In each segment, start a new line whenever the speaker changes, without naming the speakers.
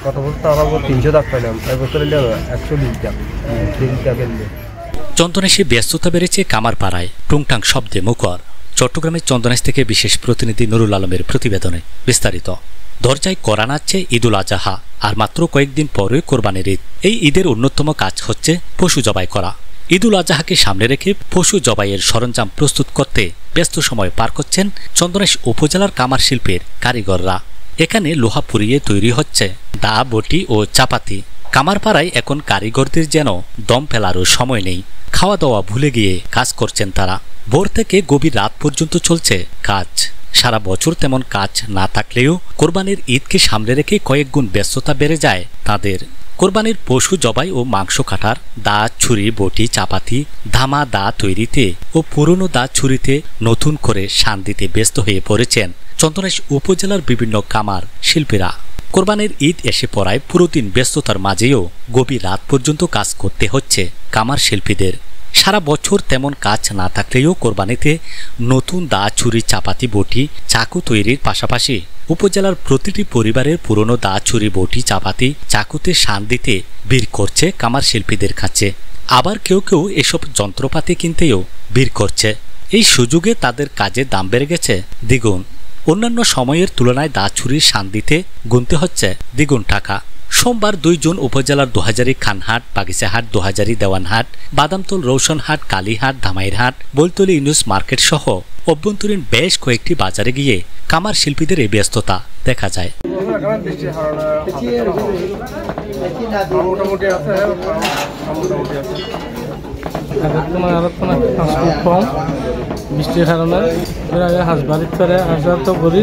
কত বছর তারা 300 টাকা পাইলাম, এবছর 120 টাকা 3 টাকা।
চন্দনাইশে ব্যস্ততা বেড়েছে কামারপাড়ায়, টুংটাং শব্দে মুখর। চট্টগ্রামের চন্দনাইশ থেকে বিশেষ প্রতিনিধি নুরুল আলমের প্রতিবেদনে বিস্তারিত। দরজায় করা নাচছে ঈদুল আজহা, আর মাত্র কয়েকদিন পরে কোরবানির ঈদ। এই ঈদের অন্যতম কাজ হচ্ছে পশু জবাই করা। ঈদুল আজহাকে সামনে রেখে পশু জবাইয়ের সরঞ্জাম প্রস্তুত করতে ব্যস্ত সময় পার করছেন চন্দনাইশ উপজেলার কামার শিল্পের কারিগররা। এখানে লোহা পুড়িয়ে তৈরি হচ্ছে দা, বটি ও চাপাতি। কামারপাড়ায় এখন কারিগরদের যেন দম ফেলারও সময় নেই। খাওয়া দাওয়া ভুলে গিয়ে কাজ করছেন তারা। ভোর থেকে গভীর রাত পর্যন্ত চলছে কাজ। সারা বছর তেমন কাজ না থাকলেও কোরবানির ঈদকে সামনে রেখে কয়েক গুণ ব্যস্ততা বেড়ে যায় তাদের। কোরবানির পশু জবাই ও মাংস কাটার দা, ছুরি, বটি, চাপাতি, ধামা দা তৈরিতে ও পুরনো দা ছুরিতে নতুন করে শান দিতে ব্যস্ত হয়ে পড়েছেন চন্দনাইশ উপজেলার বিভিন্ন কামার শিল্পীরা। কোরবানির ঈদ এসে পড়ায় পুরো দিন ব্যস্ততার মাঝেও গভীর রাত পর্যন্ত কাজ করতে হচ্ছে কামার শিল্পীদের। সারা বছর তেমন কাজ না থাকলেও কোরবানিতে নতুন দা, ছুরি, চাপাতি, বটি, চাকু তৈরির পাশাপাশি উপজেলার প্রতিটি পরিবারের পুরনো দা, ছুরি, বটি, চাপাতি, চাকুতে শান দিতে ভিড় করছে কামার শিল্পীদের কাছে। আবার কেউ কেউ এসব যন্ত্রপাতি কিনতেও ভিড় করছে। এই সুযোগে তাদের কাজের দাম বেড়ে গেছে দ্বিগুণ। অন্যান্য সময়ের তুলনায় দা, ছুরির শান দিতে গুনতে হচ্ছে দ্বিগুণ টাকা। সোমবার 2 জুন উপজেলার দোহাজারী খানহাট, বাগিচাহাট, দোহাজারী দেওয়ানহাট, বাদামতল, রৌশনহাট, কালীহাট, ধামাইরহাট, বৈতলী ইউনুস মার্কেট সহ অভ্যন্তরীণ বেশ কয়েকটি বাজারে গিয়ে কামার শিল্পীদের এই ব্যস্ততা দেখা যায়।
বৃষ্টির কারণে হাঁসবাড়ির পরে আসার তো করি।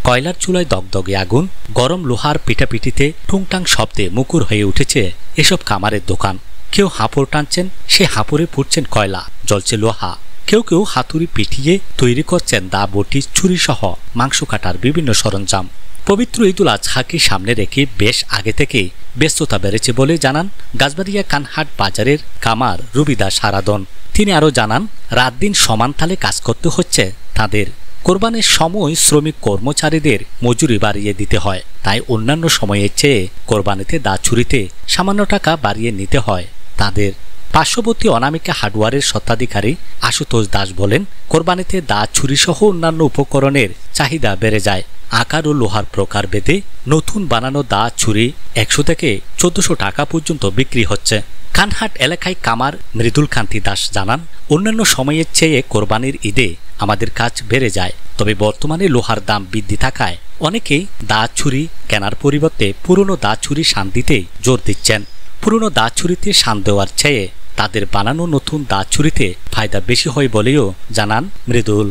কয়লার চুলায় দগদগে আগুন, গরম লোহার পিঠাপিঠিতে টুংটাং শব্দে মুখর হয়ে উঠেছে এসব কামারের দোকান। কেউ হাঁপড় টানছেন, সে হাঁপড়ে ফুটছেন কয়লা, জ্বলছে লোহা। কেউ কেউ হাতুড়ি পিটিয়ে তৈরি করছেন দা, বটি, ছুরি সহ মাংস কাটার বিভিন্ন সরঞ্জাম। পবিত্র ঈদুল আজহাকে সামনে রেখে বেশ আগে থেকে ব্যস্ততা বেড়েছে বলে জানান গাছবাড়িয়া কানহাট বাজারের কামার রুবিদাস হারাদন। তিনি আরও জানান, রাত দিন সমান তালে কাজ করতে হচ্ছে তাদের। কোরবানির সময় শ্রমিক কর্মচারীদের মজুরি বাড়িয়ে দিতে হয়, তাই অন্যান্য সময়ের চেয়ে কোরবানিতে দা, ছুরিতে সামান্য টাকা বাড়িয়ে নিতে হয় তাদের। পার্শ্ববর্তী অনামিকা হার্ডওয়ারের স্বত্বাধিকারী আশুতোষ দাস বলেন, কোরবানিতে দা, ছুরি সহ অন্যান্য উপকরণের চাহিদা বেড়ে যায়। আকার ও লোহার প্রকার ভেদে নতুন বানানো দা, ছুরি 100 থেকে 1400 টাকা পর্যন্ত বিক্রি হচ্ছে। কানহাট এলাকায় কামার মৃদুল কান্তি দাস জানান, অন্যান্য সময়ের চেয়ে কোরবানির ঈদে আমাদের কাজ বেড়ে যায়। তবে বর্তমানে লোহার দাম বৃদ্ধি থাকায় অনেকেই দা, ছুরি কেনার পরিবর্তে পুরনো দা, ছুরি শান দিতে জোর দিচ্ছেন। পুরনো দা, ছুরিতে শান দেওয়ার চেয়ে তাদের বানানো নতুন দা, ছুরিতে ফায়দা বেশি হয় বলেও জানান মৃদুল।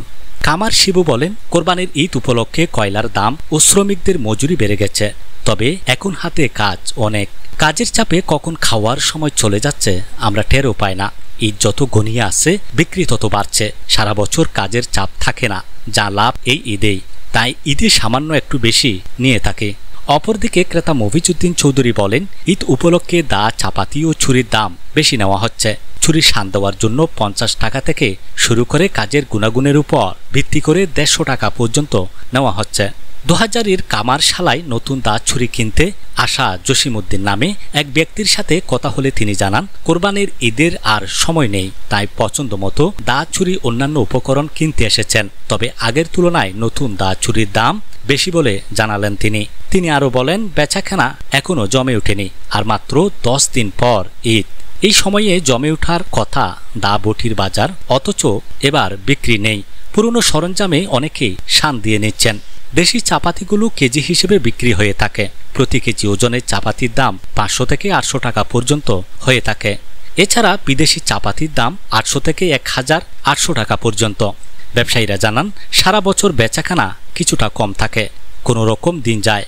কামার শিবু বলেন, কোরবানির ঈদ উপলক্ষে কয়লার দাম ও শ্রমিকদের মজুরি বেড়ে গেছে। তবে এখন হাতে কাজ অনেক। কাজের চাপে কখন খাওয়ার সময় চলে যাচ্ছে আমরা টেরও পাই না। ঈদ যত ঘনিয়ে আসছে বিক্রি তত বাড়ছে। সারা বছর কাজের চাপ থাকে না, যা লাভ এই ঈদেই, তাই ঈদে সামান্য একটু বেশি নিয়ে থাকে। অপরদিকে ক্রেতা মফিজউদ্দিন চৌধুরী বলেন, ঈদ উপলক্ষে দা, চাপাতি ও ছুরির দাম বেশি নেওয়া হচ্ছে। ছুরি শান দেওয়ার জন্য 50 টাকা থেকে শুরু করে কাজের গুণাগুণের উপর ভিত্তি করে 150 টাকা পর্যন্ত নেওয়া হচ্ছে। 2000-এর কামারশালায় নতুন দা, ছুরি কিনতে আসা জসিমউদ্দিন নামে এক ব্যক্তির সাথে কথা হলে তিনি জানান, কোরবানির ঈদের আর সময় নেই, তাই পছন্দ মতো দা, ছুরি, অন্যান্য উপকরণ কিনতে এসেছেন। তবে আগের তুলনায় নতুন দা, ছুরির দাম বেশি বলে জানালেন তিনি। তিনি আরও বলেন, বেচাকেনা এখনও জমে ওঠেনি, আর মাত্র 10 দিন পর ঈদ। এই সময়ে জমে ওঠার কথা দা, বটির বাজার, অথচ এবার বিক্রি নেই। পুরনো সরঞ্জামে অনেকেই শান দিয়ে নিচ্ছেন। দেশি চাপাতিগুলো কেজি হিসেবে বিক্রি হয়ে থাকে। প্রতি কেজি ওজনের চাপাতির দাম 500 থেকে 800 টাকা পর্যন্ত হয়ে থাকে। এছাড়া বিদেশি চাপাতির দাম 800 থেকে 1800 টাকা পর্যন্ত। ব্যবসায়ীরা জানান, সারা বছর বেচাকেনা কিছুটা কম থাকে, কোনো রকম দিন যায়।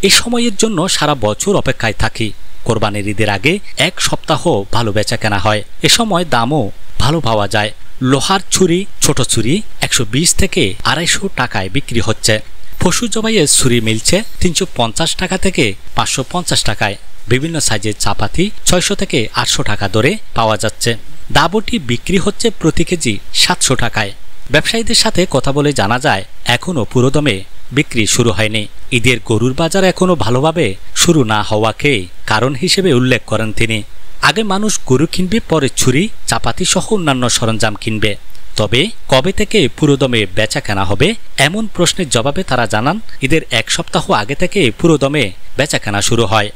এই সময়ের জন্য সারা বছর অপেক্ষায় থাকি। কোরবানির ঈদের আগে 1 সপ্তাহ ভালো বেচাকেনা হয়। এ সময় দামও ভালো পাওয়া যায়। লোহার ছুরি, ছোট ছুরি 120 থেকে 250 টাকায় বিক্রি হচ্ছে। পশু জবাইয়ের ছুরি মিলছে 350 টাকা থেকে 550 টাকায়। বিভিন্ন সাইজের চাপাতি 600 থেকে 800 টাকা দরে পাওয়া যাচ্ছে। দাবটি বিক্রি হচ্ছে প্রতি কেজি 700 টাকায়। ব্যবসায়ীদের সাথে কথা বলে জানা যায়, এখনও পুরোদমে বিক্রি শুরু হয়নি। ঈদের গরুর বাজার এখনো ভালোভাবে শুরু না হওয়াকে কারণ হিসেবে উল্লেখ করেন তিনি। আগে মানুষ গরু কিনবে, পরে ছুরি, চাপাতি সহ অন্যান্য সরঞ্জাম কিনবে। তবে কবে থেকে পুরোদমে বেচা কেনা হবে এমন প্রশ্নের জবাবে তারা জানান, ঈদের 1 সপ্তাহ আগে থেকে পুরোদমে বেচা কেনা শুরু হয়।